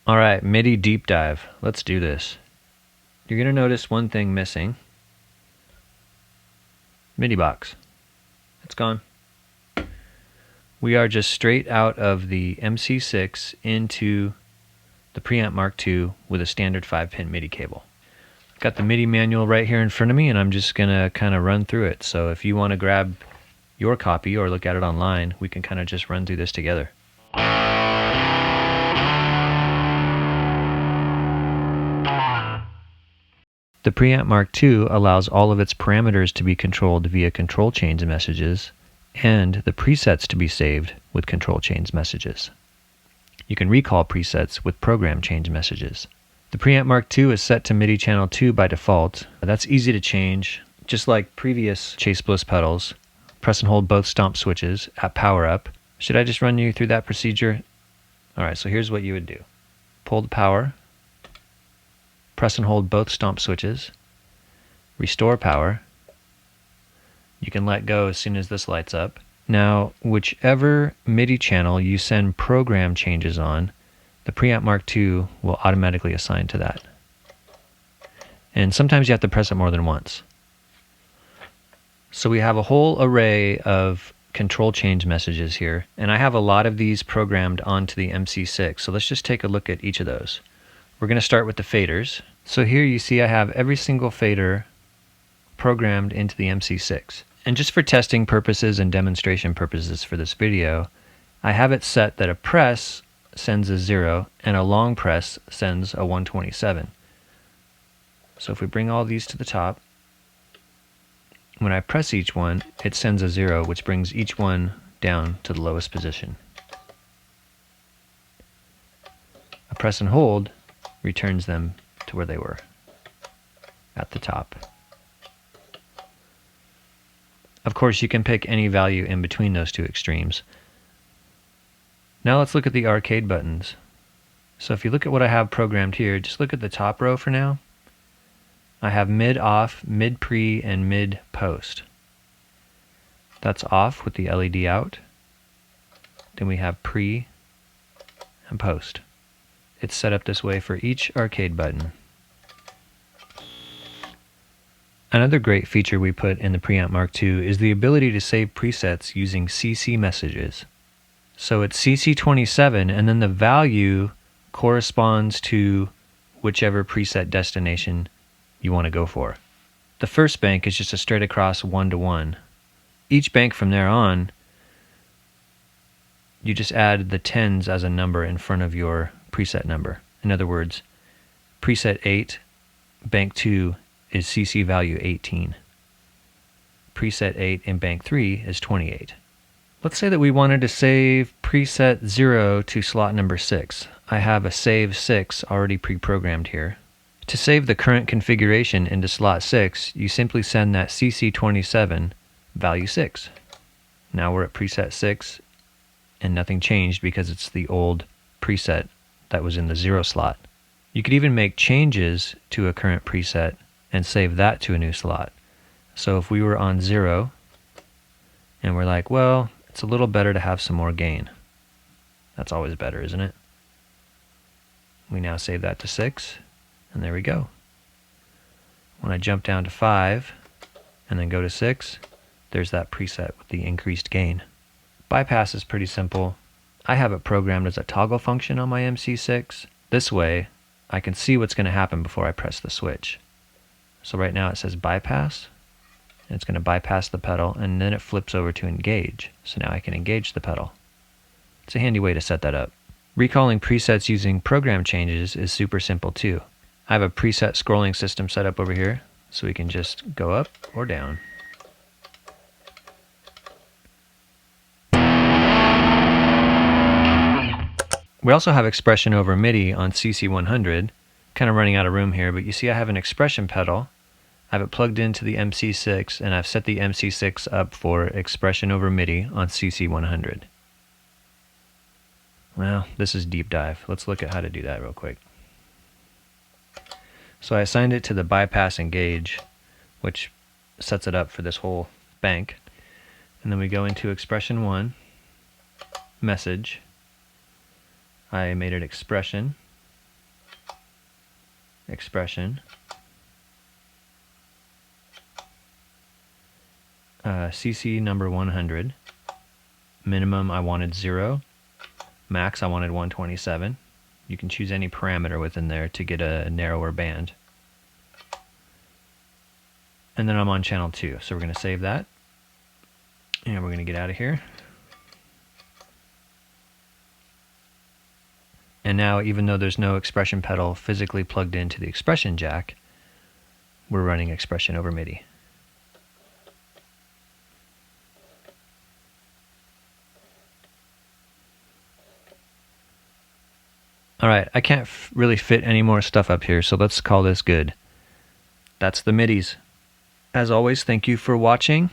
Alright, MIDI deep dive. Let's do this. You're going to notice one thing missing. MIDI box. It's gone. We are just straight out of the MC6 into the Preamp Mark II with a standard 5-pin MIDI cable. I've got the MIDI manual right here in front of me, and I'm just going to kind of run through it. So if you want to grab your copy or look at it online, we can kind of just run through this together. The Preamp Mark II allows all of its parameters to be controlled via control chains messages and the presets to be saved with control chains messages. You can recall presets with program change messages. The Preamp Mark II is set to MIDI channel 2 by default. That's easy to change. Just like previous Chase Bliss pedals, press and hold both stomp switches at power up. Should I just run you through that procedure? Alright, so here's what you would do. Pull the power. Press and hold both stomp switches, restore power. You can let go as soon as this lights up. Now, whichever MIDI channel you send program changes on, the Preamp Mark II will automatically assign to that. And sometimes you have to press it more than once. So we have a whole array of control change messages here, and I have a lot of these programmed onto the MC6, so let's just take a look at each of those. We're going to start with the faders. So here you see I have every single fader programmed into the MC6. And just for testing purposes and demonstration purposes for this video, I have it set that a press sends a 0 and a long press sends a 127. So if we bring all these to the top, when I press each one, it sends a 0, which brings each one down to the lowest position. A press and hold returns them to where they were, at the top. Of course, you can pick any value in between those two extremes. Now let's look at the arcade buttons. So if you look at what I have programmed here, just look at the top row for now. I have mid off, mid pre, and mid post. That's off with the LED out. Then we have pre and post. It's set up this way for each arcade button. Another great feature we put in the Preamp Mark II is the ability to save presets using CC messages. So it's CC27, and then the value corresponds to whichever preset destination you want to go for. The first bank is just a straight across 1-to-1. Each bank from there on, you just add the tens as a number in front of your preset number. In other words, preset 8, bank 2 is CC value 18. Preset 8 in bank 3 is 28. Let's say that we wanted to save preset 0 to slot number 6. I have a save 6 already pre-programmed here. To save the current configuration into slot 6, you simply send that CC27 value 6. Now we're at preset 6 and nothing changed because it's the old preset that was in the 0 slot. You could even make changes to a current preset and save that to a new slot. So if we were on 0 and we're like, well, it's a little better to have some more gain. That's always better, isn't it? We now save that to 6, and there we go. When I jump down to 5 and then go to 6, there's that preset with the increased gain. Bypass is pretty simple. I have it programmed as a toggle function on my MC6. This way, I can see what's going to happen before I press the switch. So right now it says bypass. It's going to bypass the pedal, and then it flips over to engage. So now I can engage the pedal. It's a handy way to set that up. Recalling presets using program changes is super simple too. I have a preset scrolling system set up over here, so we can just go up or down. We also have expression over MIDI on CC100. Kind of running out of room here, but you see I have an expression pedal. I have it plugged into the MC6, and I've set the MC6 up for expression over MIDI on CC100. Well, this is deep dive. Let's look at how to do that real quick. So I assigned it to the bypass engage, which sets it up for this whole bank. And then we go into expression 1, message. I made it expression, expression. CC number 100. Minimum I wanted 0. Max I wanted 127. You can choose any parameter within there to get a narrower band. And then I'm on channel 2. So we're going to save that. And we're going to get out of here. And now, even though there's no expression pedal physically plugged into the expression jack, we're running expression over MIDI. Alright, I can't really fit any more stuff up here, so let's call this good. That's the MIDIz. As always, thank you for watching,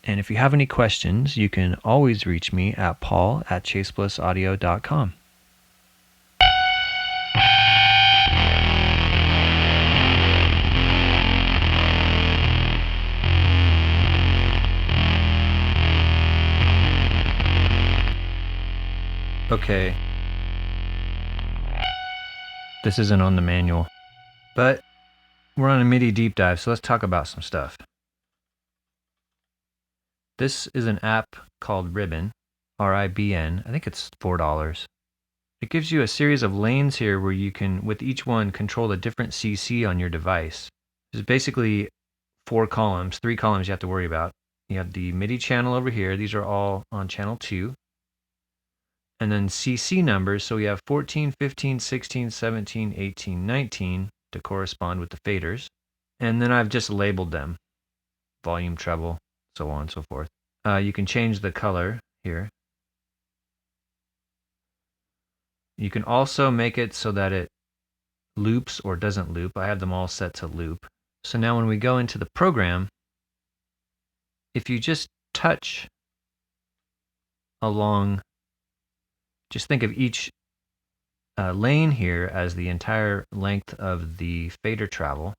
and if you have any questions, you can always reach me at paul@chaseblissaudio.com. Okay. This isn't on the manual, but we're on a MIDI deep dive, so let's talk about some stuff. This is an app called Ribbon, R-I-B-N. I think it's $4. It gives you a series of lanes here where you can, with each one, control a different CC on your device. There's basically 4 columns, 3 columns you have to worry about. You have the MIDI channel over here. These are all on channel 2. And then CC numbers, so we have 14, 15, 16, 17, 18, 19 to correspond with the faders. And then I've just labeled them. Volume, treble, so on and so forth. You can change the color here. You can also make it so that it loops or doesn't loop. I have them all set to loop. So now when we go into the program, if you just touch along, just think of each lane here as the entire length of the fader travel.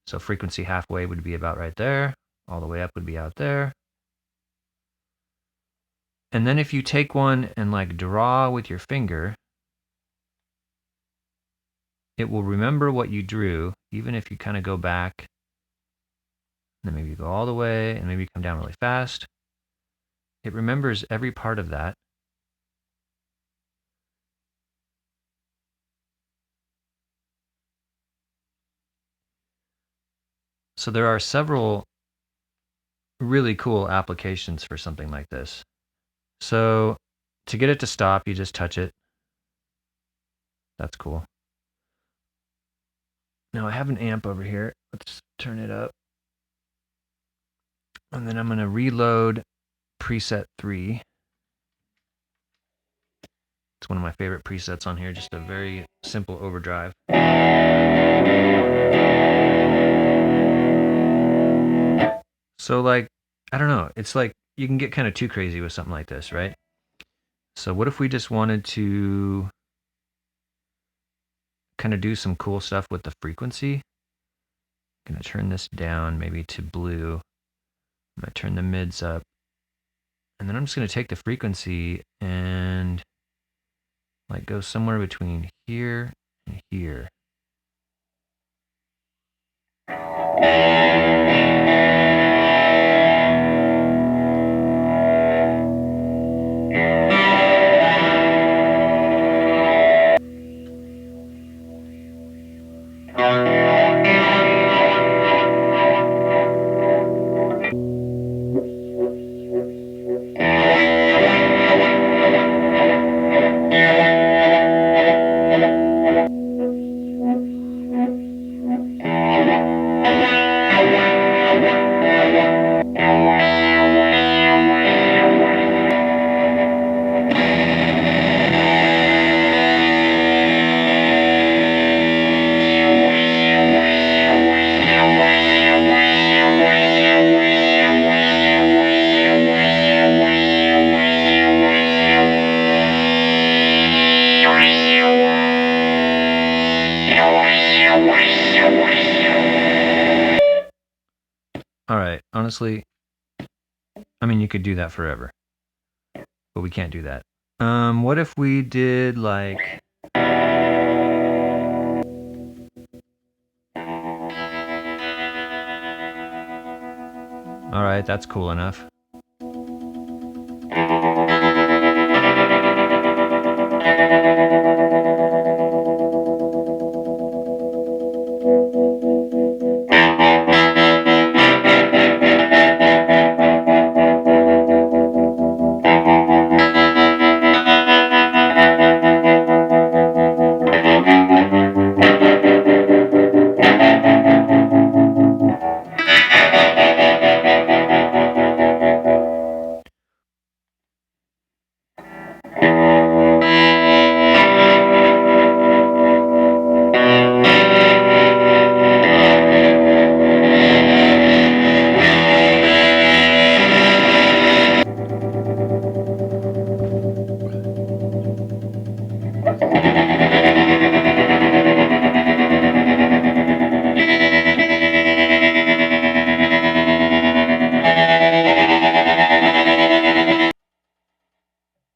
So frequency halfway would be about right there. All the way up would be out there. And then if you take one and like draw with your finger, it will remember what you drew, even if you kind of go back. And then maybe you go all the way and maybe you come down really fast. It remembers every part of that. So there are several really cool applications for something like this. So to get it to stop, you just touch it. That's cool. Now I have an amp over here. Let's turn it up. And then I'm going to reload preset 3. It's one of my favorite presets on here, just a very simple overdrive. So like, I don't know, it's like you can get kind of too crazy with something like this, right? So what if we just wanted to kind of do some cool stuff with the frequency? I'm going to turn this down maybe to blue. I'm going to turn the mids up. And then I'm just going to take the frequency and like go somewhere between here and here. All right, honestly, I mean, you could do that forever, but we can't do that. What if we did like All right, that's cool enough.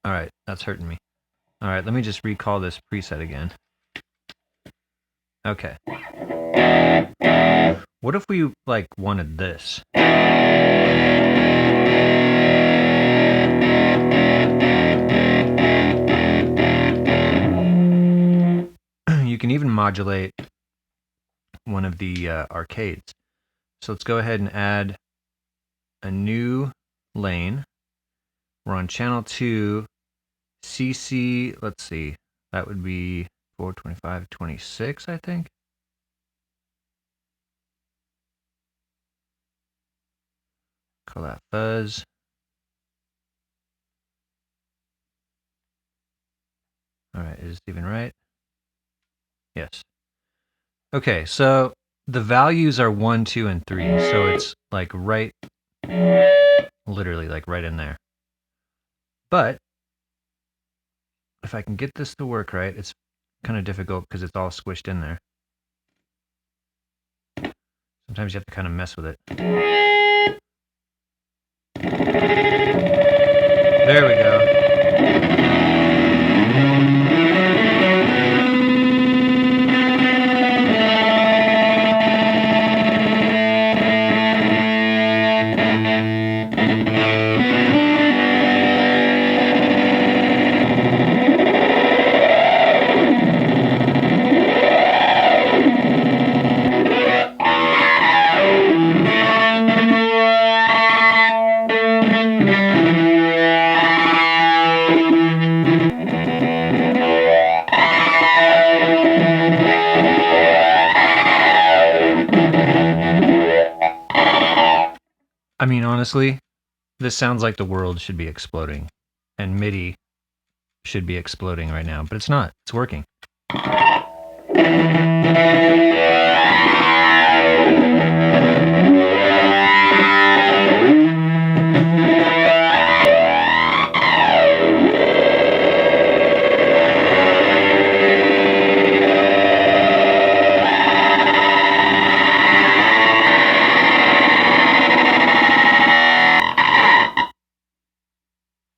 All right, that's hurting me. All right, let me just recall this preset again. Okay. What if we like wanted this? You can even modulate one of the arcades. So let's go ahead and add a new lane. We're on channel 2, CC, let's see, that would be 425, 26, I think. Call that fuzz. All right, is this even right? Yes. Okay, so the values are 1, 2, and 3, so it's like right, literally like right in there. But if I can get this to work right, it's kind of difficult because it's all squished in there. Sometimes you have to kind of mess with it. There we go. I mean, honestly, this sounds like the world should be exploding, and MIDI should be exploding right now, but it's not. It's working.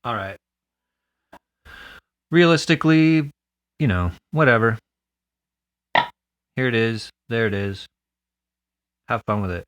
All right. Realistically, you know, whatever. Here it is. There it is. Have fun with it.